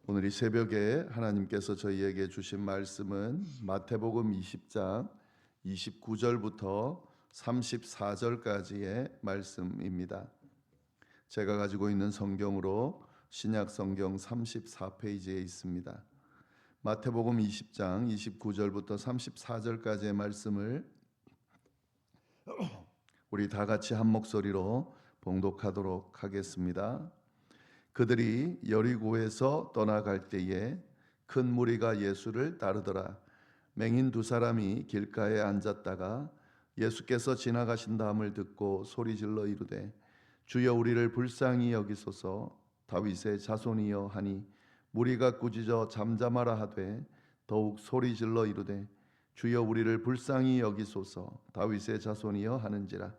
오늘 이 새벽에 하나님께서 저희에게 주신 말씀은 마태복음 20장 29절부터 34절까지의 말씀입니다. 제가 가지고 있는 성경으로 신약 성경 34페이지에 있습니다. 마태복음 20장 29절부터 34절까지의 말씀을 우리 다 같이 한 목소리로 봉독하도록 하겠습니다. 그들이 여리고에서 떠나갈 때에 큰 무리가 예수를 따르더라. 맹인 두 사람이 길가에 앉았다가 예수께서 지나가신다함을 듣고 소리질러 이르되 주여 우리를 불쌍히 여기소서. 다윗의 자손이여 하니 무리가 꾸짖어 잠잠하라 하되 더욱 소리질러 이르되 주여 우리를 불쌍히 여기소서. 다윗의 자손이여 하는지라.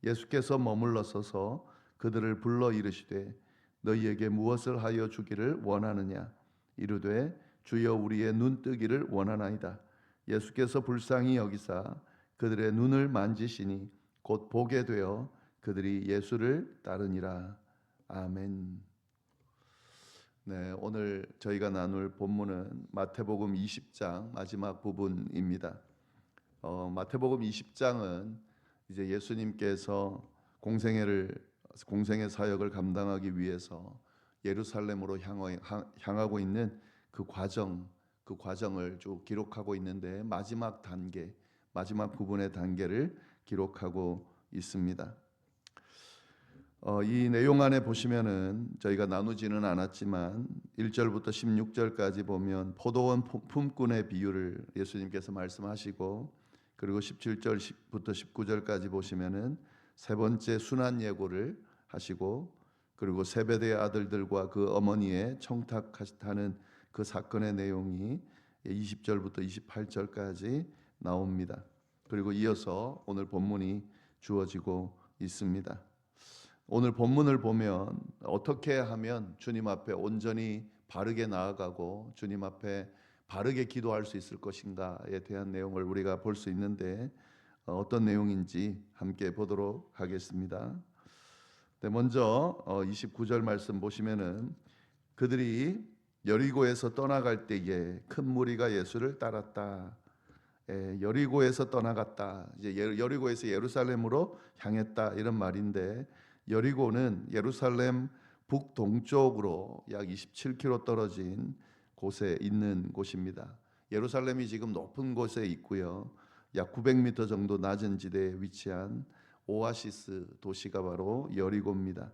예수께서 머물러 서서 그들을 불러 이르시되 너희에게 무엇을 하여 주기를 원하느냐. 이르되 주여 우리의 눈 뜨기를 원하나이다. 예수께서 불쌍히 여기사 그들의 눈을 만지시니 곧 보게 되어 그들이 예수를 따르니라. 아멘. 네, 오늘 저희가 나눌 본문은 마태복음 20장 마지막 부분입니다. 마태복음 20장은 이제 예수님께서 공생의 사역을 감당하기 위해서 예루살렘으로 향하고 있는 그 과정을 쭉 기록하고 있는데 마지막 부분의 단계를 기록하고 있습니다. 이 내용 안에 보시면은 저희가 나누지는 않았지만 1절부터 16절까지 보면 포도원 품꾼의 비유를 예수님께서 말씀하시고, 그리고 17절부터 19절까지 보시면은 세 번째 순환 예고를 하시고, 그리고 세베대의 아들들과 그 어머니의 청탁하는 그 사건의 내용이 20절부터 28절까지 나옵니다. 그리고 이어서 오늘 본문이 주어지고 있습니다. 오늘 본문을 보면 어떻게 하면 주님 앞에 온전히 바르게 나아가고 주님 앞에 바르게 기도할 수 있을 것인가에 대한 내용을 우리가 볼 수 있는데, 어떤 내용인지 함께 보도록 하겠습니다. 네, 먼저 29절 말씀 보시면은 그들이 여리고에서 떠나갈 때에 큰 무리가 예수를 따랐다. 여리고에서 떠나갔다. 이제 여리고에서 예루살렘으로 향했다, 이런 말인데, 여리고는 예루살렘 북동쪽으로 약 27km 떨어진 곳에 있는 곳입니다. 예루살렘이 지금 높은 곳에 있고요. 약 900m 정도 낮은 지대에 위치한 오아시스 도시가 바로 여리고입니다.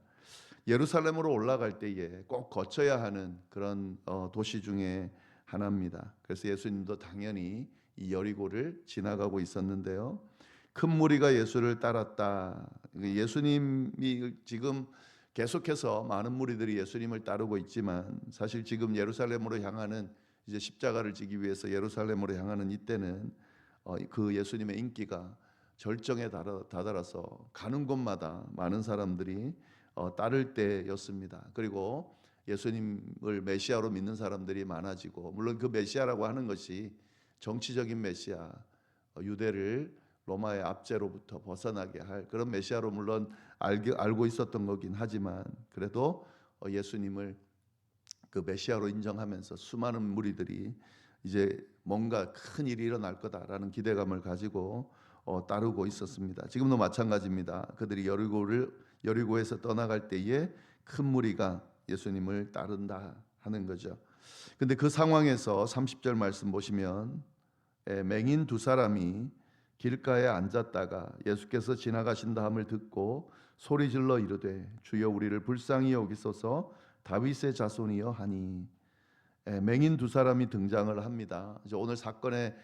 예루살렘으로 올라갈 때에 꼭 거쳐야 하는 그런 도시 중에 하나입니다. 그래서 예수님도 당연히 이 여리고를 지나가고 있었는데요. 큰 무리가 예수를 따랐다. 예수님이 지금 계속해서 많은 무리들이 예수님을 따르고 있지만, 사실 지금 예루살렘으로 향하는, 이제 십자가를 지기 위해서 예루살렘으로 향하는 이때는 그 예수님의 인기가 절정에 다다라서 가는 곳마다 많은 사람들이 따를 때였습니다. 그리고 예수님을 메시아로 믿는 사람들이 많아지고, 물론 그 메시아라고 하는 것이 정치적인 메시아, 유대를 로마의 압제로부터 벗어나게 할 그런 메시아로 물론 알고 있었던 거긴 하지만, 그래도 예수님을 그 메시아로 인정하면서 수많은 무리들이 이제 뭔가 큰 일이 일어날 거다라는 기대감을 가지고 따르고 있었습니다. 지금도 마찬가지입니다. 그들이 여리고에서 떠나갈 때에 큰 무리가 예수님을 따른다 하는 거죠. 근데 그 상황에서 30절 말씀 보시면 맹인 두 사람이 길가에 앉았다가 예수께서 지나가신다함을 듣고 소리질러 이르되 주여 우리를 불쌍히 여기소서. 다윗의 자손이여 하니. 맹인 두 사람이 등장을 합니다. 오늘 사건의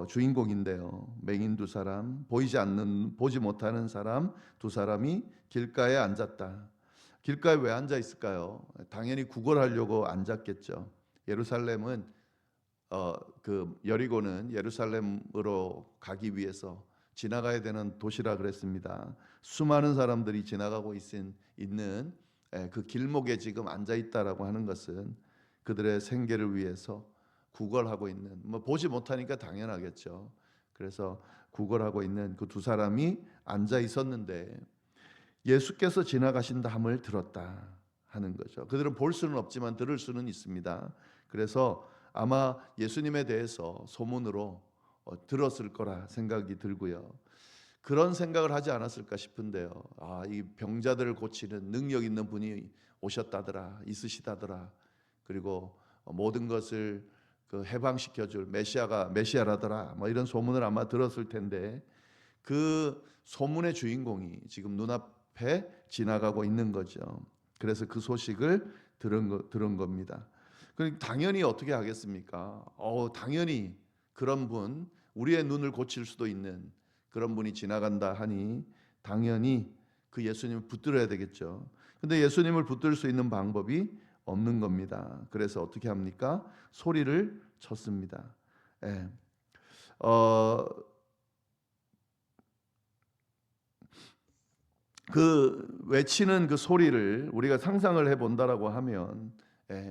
주인공인데요. 맹인 두 사람, 보지 못하는 사람 두 사람이 길가에 앉았다. 길가에 왜 앉아 있을까요? 당연히 구걸하려고 앉았겠죠. 예루살렘은 그 여리고는 예루살렘으로 가기 위해서 지나가야 되는 도시라 그랬습니다. 수많은 사람들이 지나가고 있는 그 길목에 지금 앉아 있다라고 하는 것은 그들의 생계를 위해서 구걸하고 있는, 보지 못하니까 당연하겠죠. 그래서 구걸하고 있는 그 두 사람이 앉아 있었는데 예수께서 지나가신다 함을 들었다 하는 거죠. 그들은 볼 수는 없지만 들을 수는 있습니다. 그래서 아마 예수님에 대해서 소문으로 들었을 거라 생각이 들고요. 그런 생각을 하지 않았을까 싶은데요. 이 병자들을 고치는 능력 있는 분이 오셨다더라, 있으시다더라. 그리고 모든 것을 해방시켜줄 메시아라더라. 뭐 이런 소문을 아마 들었을 텐데 그 소문의 주인공이 지금 눈앞에 지나가고 있는 거죠. 그래서 그 소식을 들은 겁니다. 당연히 어떻게 하겠습니까? 당연히 그런 분, 우리의 눈을 고칠 수도 있는 그런 분이 지나간다 하니 당연히 그 예수님을 붙들어야 되겠죠. 근데 예수님을 붙들 수 있는 방법이 없는 겁니다. 그래서 어떻게 합니까? 소리를 쳤습니다. 예. 그 외치는 그 소리를 우리가 상상을 해본다라고 하면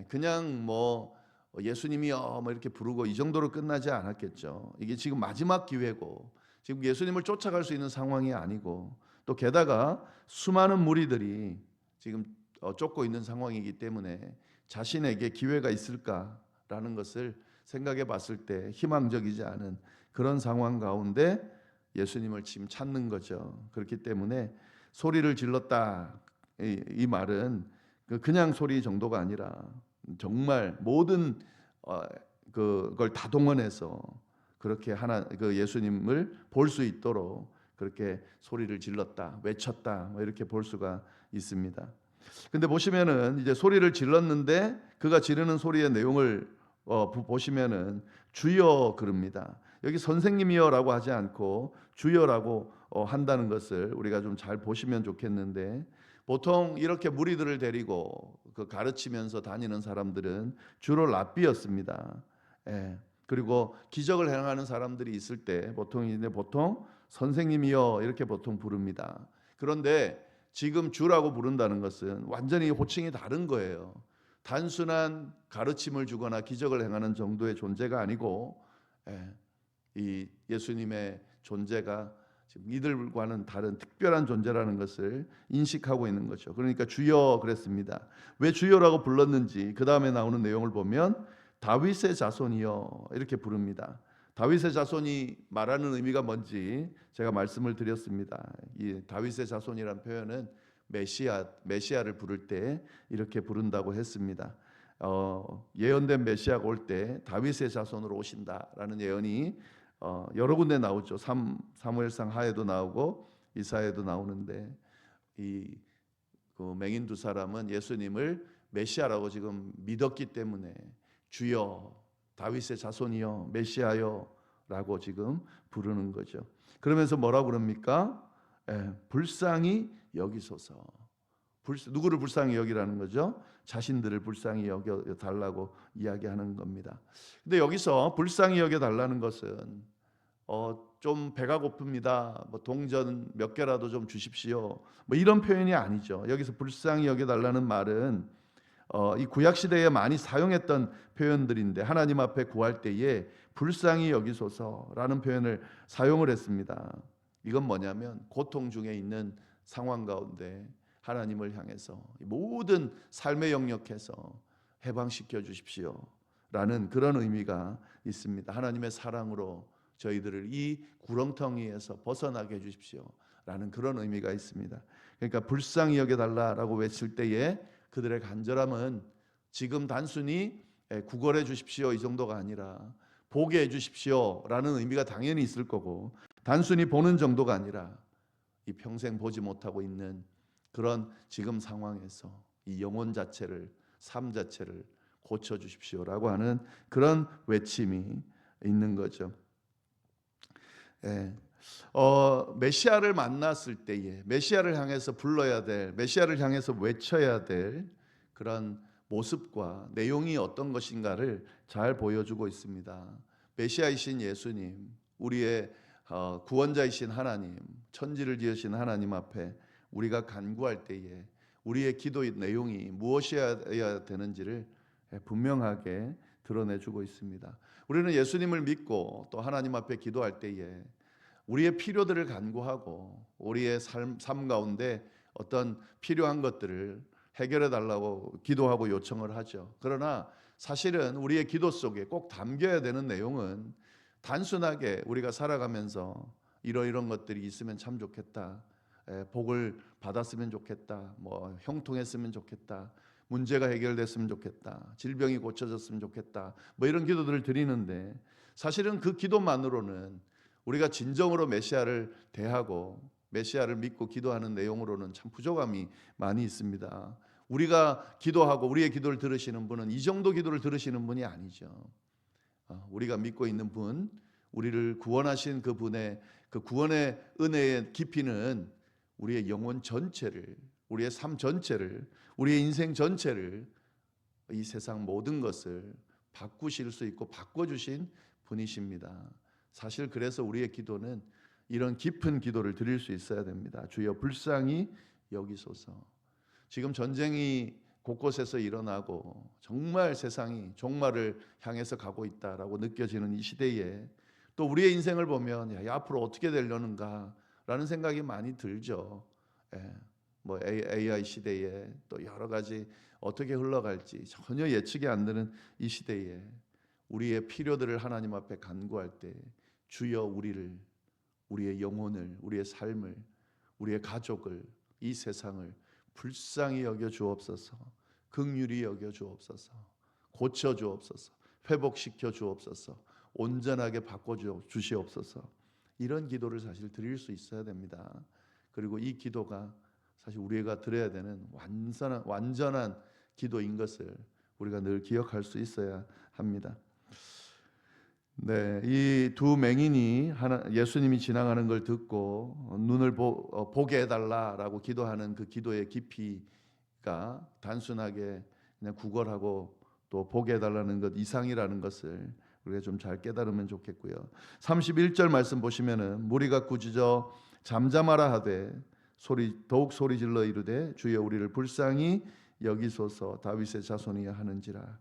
그냥 뭐 예수님이요 뭐 이렇게 부르고 이 정도로 끝나지 않았겠죠. 이게 지금 마지막 기회고 지금 예수님을 쫓아갈 수 있는 상황이 아니고 또 게다가 수많은 무리들이 지금 쫓고 있는 상황이기 때문에 자신에게 기회가 있을까라는 것을 생각해 봤을 때 희망적이지 않은 그런 상황 가운데 예수님을 지금 찾는 거죠. 그렇기 때문에 소리를 질렀다 이 말은 그냥 소리 정도가 아니라 정말 모든 그걸 다 동원해서 그렇게 그 예수님을 볼 수 있도록 그렇게 소리를 질렀다, 외쳤다, 뭐 이렇게 볼 수가 있습니다. 근데 보시면은 이제 소리를 질렀는데 그가 지르는 소리의 내용을 보시면은 주여 그럽니다. 여기 선생님이여라고 하지 않고 주여라고 한다는 것을 우리가 좀 잘 보시면 좋겠는데 보통 이렇게 무리들을 데리고 가르치면서 다니는 사람들은 주로 랍비였습니다. 예. 그리고 기적을 행하는 사람들이 있을 때 보통 선생님이여 이렇게 보통 부릅니다. 그런데 지금 주라고 부른다는 것은 완전히 호칭이 다른 거예요. 단순한 가르침을 주거나 기적을 행하는 정도의 존재가 아니고 이 예수님의 존재가 지금 이들과는 다른 특별한 존재라는 것을 인식하고 있는 거죠. 그러니까 주여 그랬습니다. 왜 주여라고 불렀는지 그 다음에 나오는 내용을 보면 다윗의 자손이여 이렇게 부릅니다. 다윗의 자손이 말하는 의미가 뭔지 제가 말씀을 드렸습니다. 이 다윗의 자손이란 표현은 메시아를 부를 때 이렇게 부른다고 했습니다. 예언된 메시아가 올 때 다윗의 자손으로 오신다라는 예언이 여러 군데 나오죠. 사무엘상 하에도 나오고 이사야에도 나오는데 그 맹인 두 사람은 예수님을 메시아라고 지금 믿었기 때문에 주여 다윗의 자손이여 메시아여라고 지금 부르는 거죠. 그러면서 뭐라고 그럽니까? 불쌍히 여기소서. 누구를 불쌍히 여기라는 거죠? 자신들을 불쌍히 여겨 달라고 이야기하는 겁니다. 근데 여기서 불쌍히 여겨 달라는 것은 좀 배가 고픕니다. 뭐 동전 몇 개라도 좀 주십시오. 뭐 이런 표현이 아니죠. 여기서 불쌍히 여겨 달라는 말은 이 구약 시대에 많이 사용했던 표현들인데 하나님 앞에 구할 때에 불쌍히 여기소서라는 표현을 사용을 했습니다. 이건 뭐냐면 고통 중에 있는 상황 가운데 하나님을 향해서 모든 삶의 영역에서 해방시켜 주십시오라는 그런 의미가 있습니다. 하나님의 사랑으로 저희들을 이 구렁텅이에서 벗어나게 해 주십시오라는 그런 의미가 있습니다. 그러니까 불쌍히 여겨달라라고 외칠 때에 그들의 간절함은 지금 단순히 구걸해 주십시오 이 정도가 아니라 보게 해 주십시오라는 의미가 당연히 있을 거고 단순히 보는 정도가 아니라 이 평생 보지 못하고 있는 그런 지금 상황에서 이 영혼 자체를 삶 자체를 고쳐 주십시오라고 하는 그런 외침이 있는 거죠. 메시아를 만났을 때에 메시아를 향해서 불러야 될 메시아를 향해서 외쳐야 될 그런 모습과 내용이 어떤 것인가를 잘 보여주고 있습니다. 메시아이신 예수님, 우리의 구원자이신 하나님, 천지를 지으신 하나님 앞에 우리가 간구할 때에 우리의 기도의 내용이 무엇이어야 되는지를 분명하게 드러내주고 있습니다. 우리는 예수님을 믿고 또 하나님 앞에 기도할 때에 우리의 필요들을 간구하고 우리의 삶 가운데 어떤 필요한 것들을 해결해 달라고 기도하고 요청을 하죠. 그러나 사실은 우리의 기도 속에 꼭 담겨야 되는 내용은 단순하게 우리가 살아가면서 이런 것들이 있으면 참 좋겠다. 복을 받았으면 좋겠다. 뭐 형통했으면 좋겠다. 문제가 해결됐으면 좋겠다. 질병이 고쳐졌으면 좋겠다. 뭐 이런 기도들을 드리는데 사실은 그 기도만으로는 우리가 진정으로 메시아를 대하고 메시아를 믿고 기도하는 내용으로는 참 부족함이 많이 있습니다. 우리가 기도하고 우리의 기도를 들으시는 분은 이 정도 기도를 들으시는 분이 아니죠. 우리가 믿고 있는 분, 우리를 구원하신 그 분의 그 구원의 은혜의 깊이는 우리의 영혼 전체를, 우리의 삶 전체를, 우리의 인생 전체를, 이 세상 모든 것을 바꾸실 수 있고 바꿔주신 분이십니다. 사실 그래서 우리의 기도는 이런 깊은 기도를 드릴 수 있어야 됩니다. 주여 불쌍히 여기소서. 지금 전쟁이 곳곳에서 일어나고 정말 세상이 종말을 향해서 가고 있다라고 느껴지는 이 시대에 또 우리의 인생을 보면 야, 앞으로 어떻게 되려는가라는 생각이 많이 들죠. 뭐 AI 시대에 또 여러 가지 어떻게 흘러갈지 전혀 예측이 안 되는 이 시대에 우리의 필요들을 하나님 앞에 간구할 때 주여 우리를, 우리의 영혼을, 우리의 삶을, 우리의 가족을, 이 세상을 불쌍히 여겨 주옵소서. 긍휼히 여겨 주옵소서. 고쳐 주옵소서. 회복시켜 주옵소서. 온전하게 바꿔 주시옵소서. 이런 기도를 사실 드릴 수 있어야 됩니다. 그리고 이 기도가 사실 우리가 드려야 되는 완전한 기도인 것을 우리가 늘 기억할 수 있어야 합니다. 네, 이 두 맹인이 예수님이 지나가는 걸 듣고 눈을 보게 해달라라고 기도하는 그 기도의 깊이가 단순하게 그냥 구걸하고 또 보게 해달라는 것 이상이라는 것을 우리가 좀 잘 깨달으면 좋겠고요. 31절 말씀 보시면은 무리가 꾸짖어 잠잠하라 하되 더욱 소리 질러 이르되 주여 우리를 불쌍히 여기소서 다윗의 자손이야 하는지라.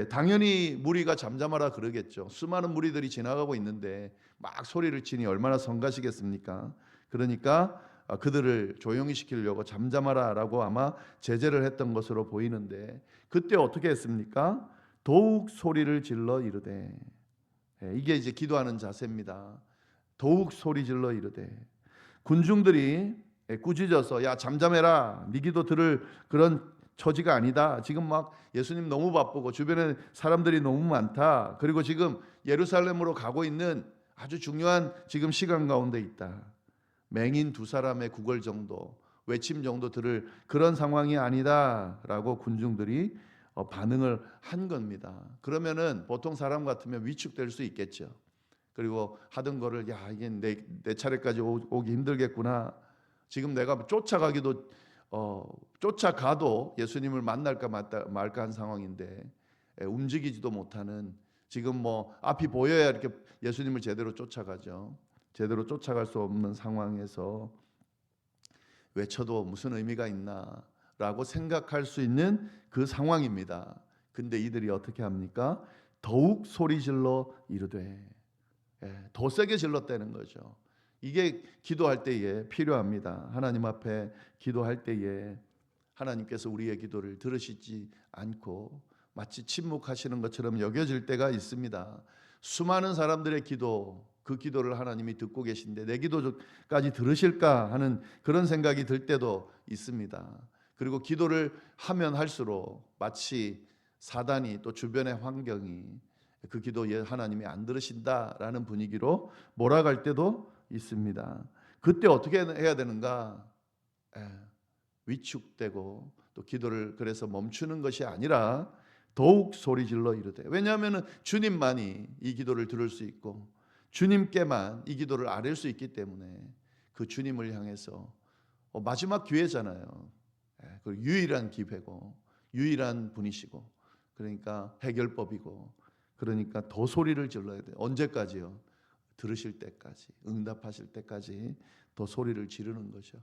당연히 무리가 잠잠하라 그러겠죠. 수많은 무리들이 지나가고 있는데 막 소리를 치니 얼마나 성가시겠습니까? 그러니까 그들을 조용히 시키려고 잠잠하라라고 아마 제재를 했던 것으로 보이는데 그때 어떻게 했습니까? 더욱 소리를 질러 이르되. 이게 이제 기도하는 자세입니다. 더욱 소리 질러 이르되. 군중들이 꾸짖어서 야 잠잠해라, 네 기도 들을 그런 처지가 아니다. 지금 막 예수님 너무 바쁘고 주변에 사람들이 너무 많다. 그리고 지금 예루살렘으로 가고 있는 아주 중요한 지금 시간 가운데 있다. 맹인 두 사람의 구걸 정도, 외침 정도 들을 그런 상황이 아니다라고 군중들이 반응을 한 겁니다. 그러면은 보통 사람 같으면 위축될 수 있겠죠. 그리고 하던 거를 야 이게 내 차례까지 오기 힘들겠구나. 지금 내가 쫓아가도 예수님을 만날까 말까 한 상황인데 움직이지도 못하는 지금 뭐 앞이 보여야 이렇게 예수님을 제대로 쫓아가죠. 제대로 쫓아갈 수 없는 상황에서 외쳐도 무슨 의미가 있나라고 생각할 수 있는 그 상황입니다. 근데 이들이 어떻게 합니까? 더욱 소리질러 이르되. 더 세게 질렀다는 거죠. 이게 기도할 때에 필요합니다. 하나님 앞에 기도할 때에 하나님께서 우리의 기도를 들으시지 않고 마치 침묵하시는 것처럼 여겨질 때가 있습니다. 수많은 사람들의 기도, 그 기도를 하나님이 듣고 계신데 내 기도까지 들으실까 하는 그런 생각이 들 때도 있습니다. 그리고 기도를 하면 할수록 마치 사단이 또 주변의 환경이 그 기도에 하나님이 안 들으신다라는 분위기로 몰아갈 때도 있습니다. 그때 어떻게 해야 되는가? 위축되고 또 기도를 그래서 멈추는 것이 아니라 더욱 소리질러 이르되. 왜냐하면 주님만이 이 기도를 들을 수 있고 주님께만 이 기도를 아뢰 수 있기 때문에 그 주님을 향해서 마지막 기회잖아요. 그 유일한 기회고 유일한 분이시고 그러니까 해결법이고 그러니까 더 소리를 질러야 돼요. 언제까지요? 들으실 때까지, 응답하실 때까지 더 소리를 지르는 거죠.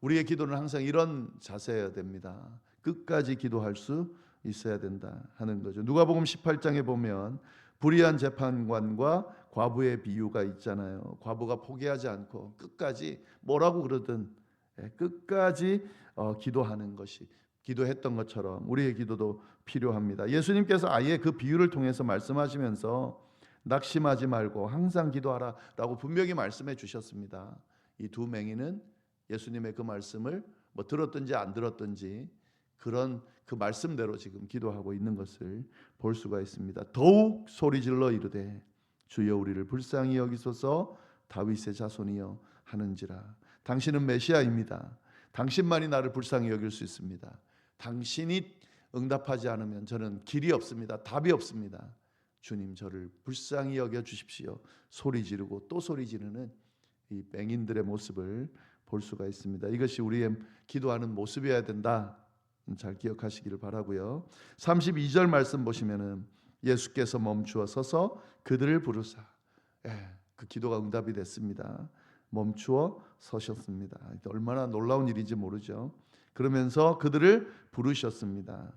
우리의 기도는 항상 이런 자세여야 됩니다. 끝까지 기도할 수 있어야 된다 하는 거죠. 누가복음 18장에 보면 불의한 재판관과 과부의 비유가 있잖아요. 과부가 포기하지 않고 끝까지 뭐라고 그러든 끝까지 기도하는 것이 기도했던 것처럼 우리의 기도도 필요합니다. 예수님께서 아예 그 비유를 통해서 말씀하시면서 낙심하지 말고 항상 기도하라라고 분명히 말씀해 주셨습니다. 이 두 맹인은 예수님의 그 말씀을 뭐 들었든지 안 들었든지 그런 그 말씀대로 지금 기도하고 있는 것을 볼 수가 있습니다. 더욱 소리질러 이르되 주여 우리를 불쌍히 여기소서 다윗의 자손이여 하는지라. 당신은 메시아입니다. 당신만이 나를 불쌍히 여길 수 있습니다. 당신이 응답하지 않으면 저는 길이 없습니다. 답이 없습니다. 주님 저를 불쌍히 여겨 주십시오. 소리 지르고 또 소리 지르는 이 맹인들의 모습을 볼 수가 있습니다. 이것이 우리의 기도하는 모습이어야 된다. 잘 기억하시기를 바라고요. 32절 말씀 보시면은 예수께서 멈추어 서서 그들을 부르사. 그 기도가 응답이 됐습니다. 멈추어 서셨습니다. 얼마나 놀라운 일인지 모르죠. 그러면서 그들을 부르셨습니다.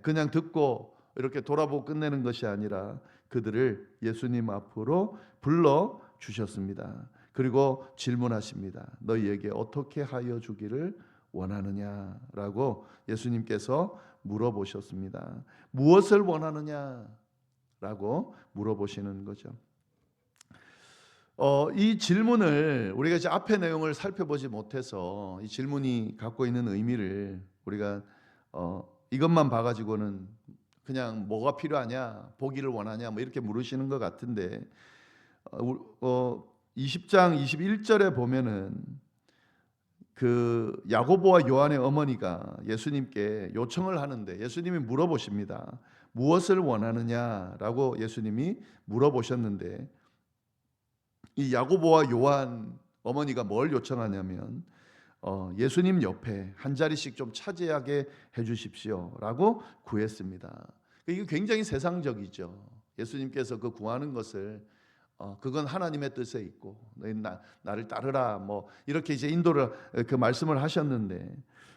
그냥 듣고 이렇게 돌아보고 끝내는 것이 아니라 그들을 예수님 앞으로 불러 주셨습니다. 그리고 질문하십니다. 너희에게 어떻게 하여 주기를 원하느냐라고 예수님께서 물어보셨습니다. 무엇을 원하느냐라고 물어보시는 거죠. 이 질문을 우리가 이제 앞의 내용을 살펴보지 못해서 이 질문이 갖고 있는 의미를 우리가 이것만 봐가지고는 그냥 뭐가 필요하냐, 보기를 원하냐, 뭐 이렇게 물으시는 것 같은데 20장 21절에 보면은 그 야고보와 요한의 어머니가 예수님께 요청을 하는데 예수님이 물어보십니다. 무엇을 원하느냐라고 예수님이 물어보셨는데 이 야고보와 요한 어머니가 뭘 요청하냐면 예수님 옆에 한 자리씩 좀 차지하게 해주십시오라고 구했습니다. 이게 굉장히 세상적이죠. 예수님께서 그 구하는 것을 그건 하나님의 뜻에 있고 나를 따르라 뭐 이렇게 이제 인도를 그 말씀을 하셨는데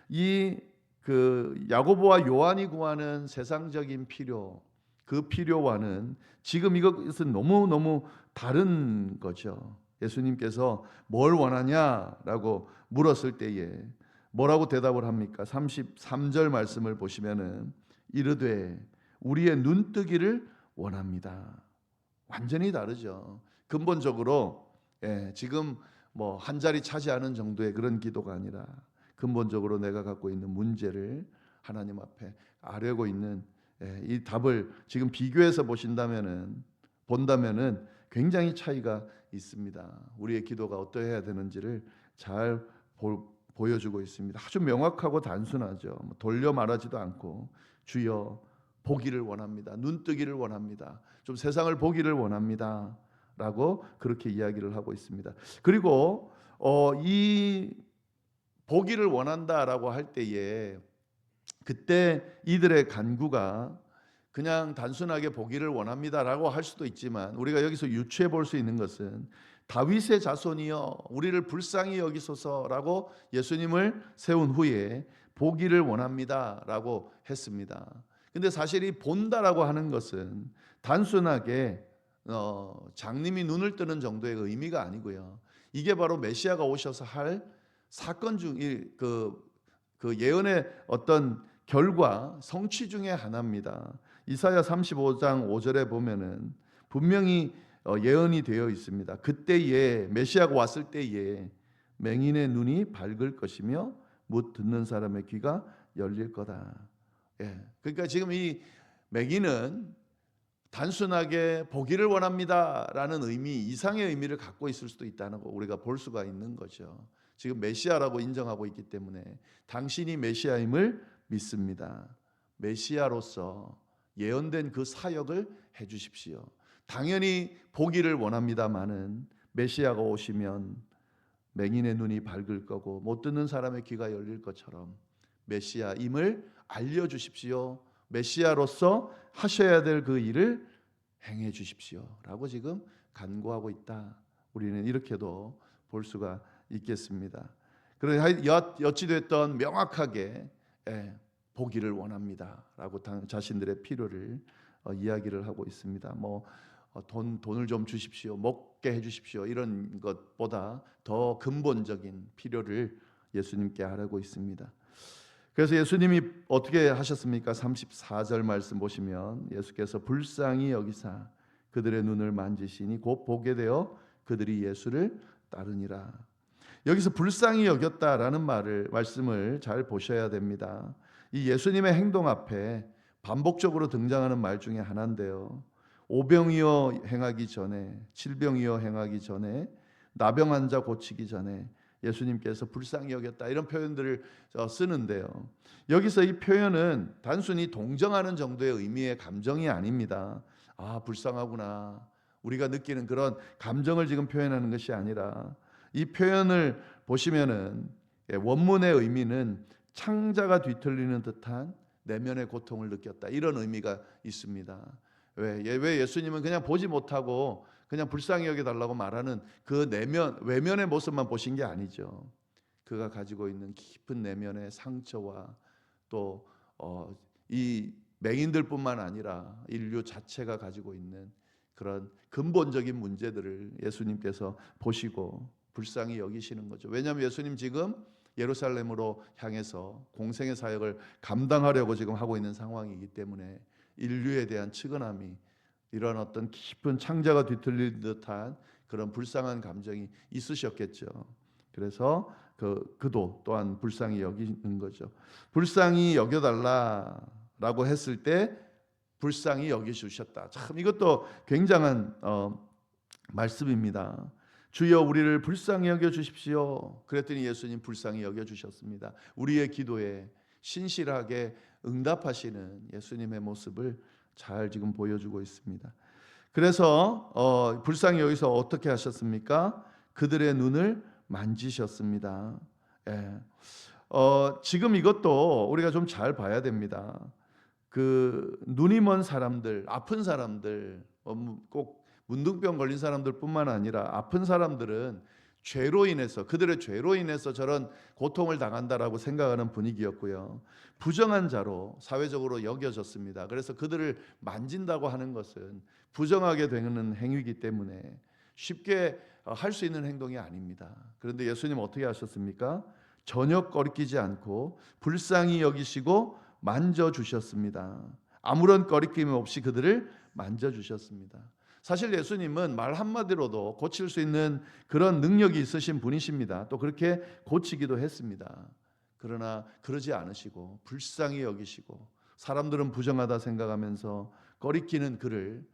이 그 야고보와 요한이 구하는 세상적인 필요 그 필요와는 지금 이것은 너무 다른 거죠. 예수님께서 뭘 원하냐라고 물었을 때에 뭐라고 대답을 합니까? 33절 말씀을 보시면은 이르되 우리의 눈뜨기를 원합니다. 완전히 다르죠. 근본적으로 지금 뭐 한 자리 차지하는 정도의 그런 기도가 아니라 근본적으로 내가 갖고 있는 문제를 하나님 앞에 아뢰고 있는 이 답을 지금 비교해서 본다면은 굉장히 차이가 있습니다. 우리의 기도가 어떠해야 되는지를 잘 보여주고 있습니다. 아주 명확하고 단순하죠. 돌려 말하지도 않고 주여 보기를 원합니다. 눈뜨기를 원합니다. 좀 세상을 보기를 원합니다. 라고 그렇게 이야기를 하고 있습니다. 그리고 이 보기를 원한다라고 할 때에 그때 이들의 간구가 그냥 단순하게 보기를 원합니다라고 할 수도 있지만 우리가 여기서 유추해 볼 수 있는 것은 다윗의 자손이여 우리를 불쌍히 여기소서라고 예수님을 세운 후에 보기를 원합니다라고 했습니다. 근데 사실 이 본다라고 하는 것은 단순하게 장님이 눈을 뜨는 정도의 의미가 아니고요. 이게 바로 메시아가 오셔서 할 사건 중의 그 예언의 어떤 결과 성취 중에 하나입니다. 이사야 35장 5절에 보면은 분명히 예언이 되어 있습니다. 그때에 메시아가 왔을 때에 맹인의 눈이 밝을 것이며 못 듣는 사람의 귀가 열릴 거다. 그러니까 지금 이 맹인은 단순하게 보기를 원합니다라는 의미 이상의 의미를 갖고 있을 수도 있다는 거 우리가 볼 수가 있는 거죠. 지금 메시아라고 인정하고 있기 때문에 당신이 메시아임을 믿습니다. 메시아로서 예언된 그 사역을 해주십시오. 당연히 보기를 원합니다마는 메시아가 오시면 맹인의 눈이 밝을 거고 못 듣는 사람의 귀가 열릴 것처럼 메시아임을 알려주십시오. 메시아로서 하셔야 될 그 일을 행해 주십시오라고 지금 간구하고 있다. 우리는 이렇게도 볼 수가 있겠습니다. 그러니 어찌됐든 명확하게 보기를 원합니다라고 자신들의 필요를 이야기를 하고 있습니다. 뭐 돈을 좀 주십시오, 먹게 해주십시오 이런 것보다 더 근본적인 필요를 예수님께 아뢰고 있습니다. 그래서 예수님이 어떻게 하셨습니까? 34절 말씀 보시면 예수께서 불쌍히 여기사 그들의 눈을 만지시니 곧 보게 되어 그들이 예수를 따르니라. 여기서 불쌍히 여겼다라는 말씀을 잘 보셔야 됩니다. 이 예수님의 행동 앞에 반복적으로 등장하는 말 중에 하나인데요. 오병이어 행하기 전에, 칠병이어 행하기 전에, 나병 환자 고치기 전에 예수님께서 불쌍히 여겼다 이런 표현들을 쓰는데요. 여기서 이 표현은 단순히 동정하는 정도의 의미의 감정이 아닙니다. 아, 불쌍하구나. 우리가 느끼는 그런 감정을 지금 표현하는 것이 아니라 이 표현을 보시면은 원문의 의미는 창자가 뒤틀리는 듯한 내면의 고통을 느꼈다 이런 의미가 있습니다. 왜 예수님은 그냥 보지 못하고 그냥 불쌍히 여겨달라고 말하는 그 외면의 모습만 보신 게 아니죠. 그가 가지고 있는 깊은 내면의 상처와 또 이 맹인들뿐만 아니라 인류 자체가 가지고 있는 그런 근본적인 문제들을 예수님께서 보시고 불쌍히 여기시는 거죠. 왜냐하면 예수님 지금 예루살렘으로 향해서 공생의 사역을 감당하려고 지금 하고 있는 상황이기 때문에 인류에 대한 측은함이 이런 어떤 깊은 창자가 뒤틀릴 듯한 그런 불쌍한 감정이 있으셨겠죠. 그래서 그도 또한 불쌍히 여기는 거죠. 불쌍히 여겨달라라고 했을 때 불쌍히 여기주셨다. 참 이것도 굉장한 말씀입니다. 주여 우리를 불쌍히 여겨 주십시오. 그랬더니 예수님 불쌍히 여겨 주셨습니다. 우리의 기도에 신실하게 응답하시는 예수님의 모습을 잘 지금 보여주고 있습니다. 그래서 불쌍히 여기서 어떻게 하셨습니까? 그들의 눈을 만지셨습니다. 예. 지금 이것도 우리가 좀 잘 봐야 됩니다. 그 눈이 먼 사람들, 아픈 사람들, 꼭 문둥병 걸린 사람들뿐만 아니라 아픈 사람들은 죄로 인해서 그들의 죄로 인해서 저런 고통을 당한다라고 생각하는 분위기였고요. 부정한 자로 사회적으로 여겨졌습니다. 그래서 그들을 만진다고 하는 것은 부정하게 되는 행위이기 때문에 쉽게 할 수 있는 행동이 아닙니다. 그런데 예수님 어떻게 하셨습니까? 전혀 꺼리끼지 않고 불쌍히 여기시고 만져주셨습니다. 아무런 꺼리낌 없이 그들을 만져주셨습니다. 사실 예수님은 말 한마디로도 고칠 수 있는 그런 능력이 있으신 분이십니다. 또 그렇게 고치기도 했습니다. 그러나 그러지 않으시고 불쌍히 여기시고 사람들은 부정하다 생각하면서 꺼리끼는 그를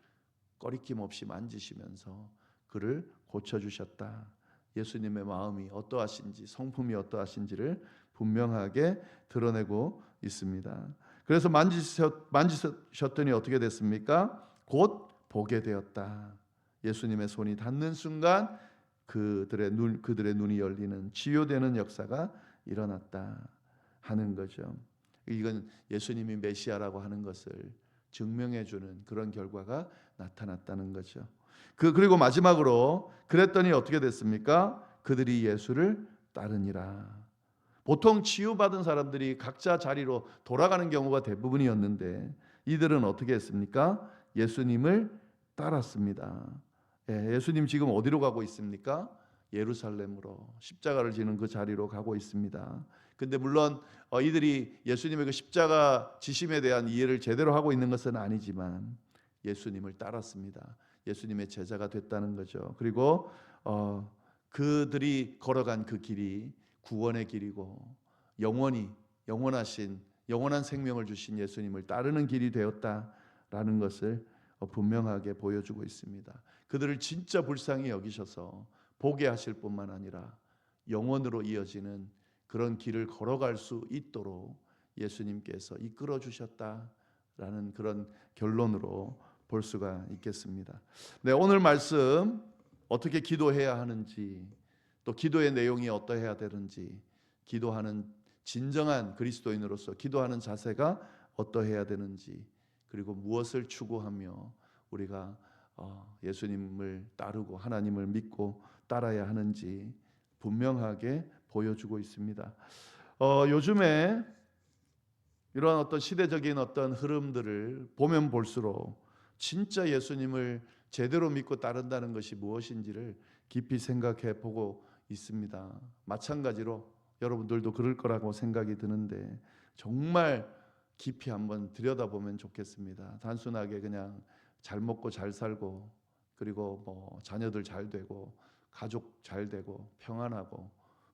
꺼리낌 없이 만지시면서 그를 고쳐주셨다. 예수님의 마음이 어떠하신지 성품이 어떠하신지를 분명하게 드러내고 있습니다. 그래서 만지셨더니 어떻게 됐습니까? 곧 보게 되었다. 예수님의 손이 닿는 순간 그들의 눈이 열리는 치유되는 역사가 일어났다 하는 거죠. 이건 예수님이 메시아라고 하는 것을 증명해 주는 그런 결과가 나타났다는 거죠. 그리고 마지막으로 그랬더니 어떻게 됐습니까? 그들이 예수를 따르니라. 보통 치유받은 사람들이 각자 자리로 돌아가는 경우가 대부분이었는데 이들은 어떻게 했습니까? 예수님을 따랐습니다. 예수님 지금 어디로 가고 있습니까? 예루살렘으로 십자가를 지는 그 자리로 가고 있습니다. 근데 물론 이들이 예수님의 그 십자가 지심에 대한 이해를 제대로 하고 있는 것은 아니지만 예수님을 따랐습니다. 예수님의 제자가 됐다는 거죠. 그리고 그들이 걸어간 그 길이 구원의 길이고 영원한 생명을 주신 예수님을 따르는 길이 되었다라는 것을 분명하게 보여주고 있습니다. 그들을 진짜 불쌍히 여기셔서 보게 하실 뿐만 아니라 영원으로 이어지는 그런 길을 걸어갈 수 있도록 예수님께서 이끌어 주셨다라는 그런 결론으로 볼 수가 있겠습니다. 네, 오늘 말씀 어떻게 기도해야 하는지 또 기도의 내용이 어떠해야 되는지 기도하는 진정한 그리스도인으로서 기도하는 자세가 어떠해야 되는지 그리고 무엇을 추구하며 우리가 예수님을 따르고 하나님을 믿고 따라야 하는지 분명하게 보여주고 있습니다. 요즘에 이런 어떤 시대적인 어떤 흐름들을 보면 볼수록 진짜 예수님을 제대로 믿고 따른다는 것이 무엇인지를 깊이 생각해 보고 있습니다. 마찬가지로 여러분들도 그럴 거라고 생각이 드는데 정말 깊이 한번 들여다보면 좋겠습니다. 단순하게 그냥 잘 먹고 잘 살고 그리고 뭐 자녀들 잘 되고 가족 잘 되고 평안하고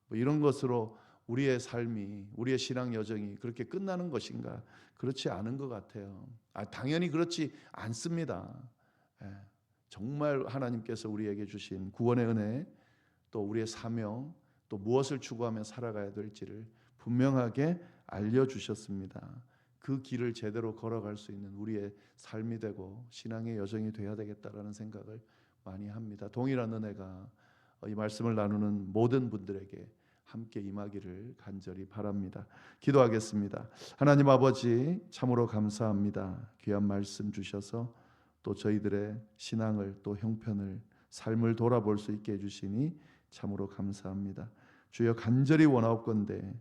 뭐 이런 것으로 우리의 삶이, 우리의 신앙 여정이 그렇게 끝나는 것인가? 그렇지 않은 것 같아요. 당연히 그렇지 않습니다. 예, 정말 하나님께서 우리에게 주신 구원의 은혜, 또 우리의 사명, 또 무엇을 추구하며 살아가야 될지를 분명하게 알려주셨습니다. 그 길을 제대로 걸어갈 수 있는 우리의 삶이 되고 신앙의 여정이 돼야 되겠다라는 생각을 많이 합니다. 동일한 은혜가 이 말씀을 나누는 모든 분들에게 함께 임하기를 간절히 바랍니다. 기도하겠습니다. 하나님 아버지, 참으로 감사합니다. 귀한 말씀 주셔서 또 저희들의 신앙을, 또 형편을, 삶을 돌아볼 수 있게 해주시니 참으로 감사합니다. 주여, 간절히 원하옵건대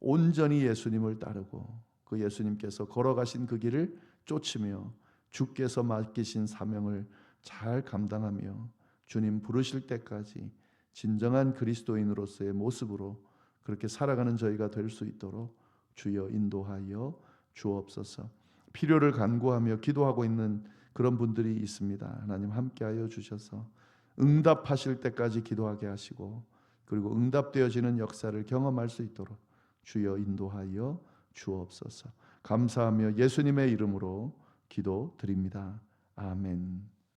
온전히 예수님을 따르고 그 예수님께서 걸어가신 그 길을 쫓으며 주께서 맡기신 사명을 잘 감당하며 주님 부르실 때까지 진정한 그리스도인으로서의 모습으로 그렇게 살아가는 저희가 될 수 있도록 주여 인도하여 주옵소서. 필요를 간구하며 기도하고 있는 그런 분들이 있습니다. 하나님 함께하여 주셔서 응답하실 때까지 기도하게 하시고 그리고 응답되어지는 역사를 경험할 수 있도록 주여 인도하여 주옵소서. 감사하며 예수님의 이름으로 기도드립니다. 아멘.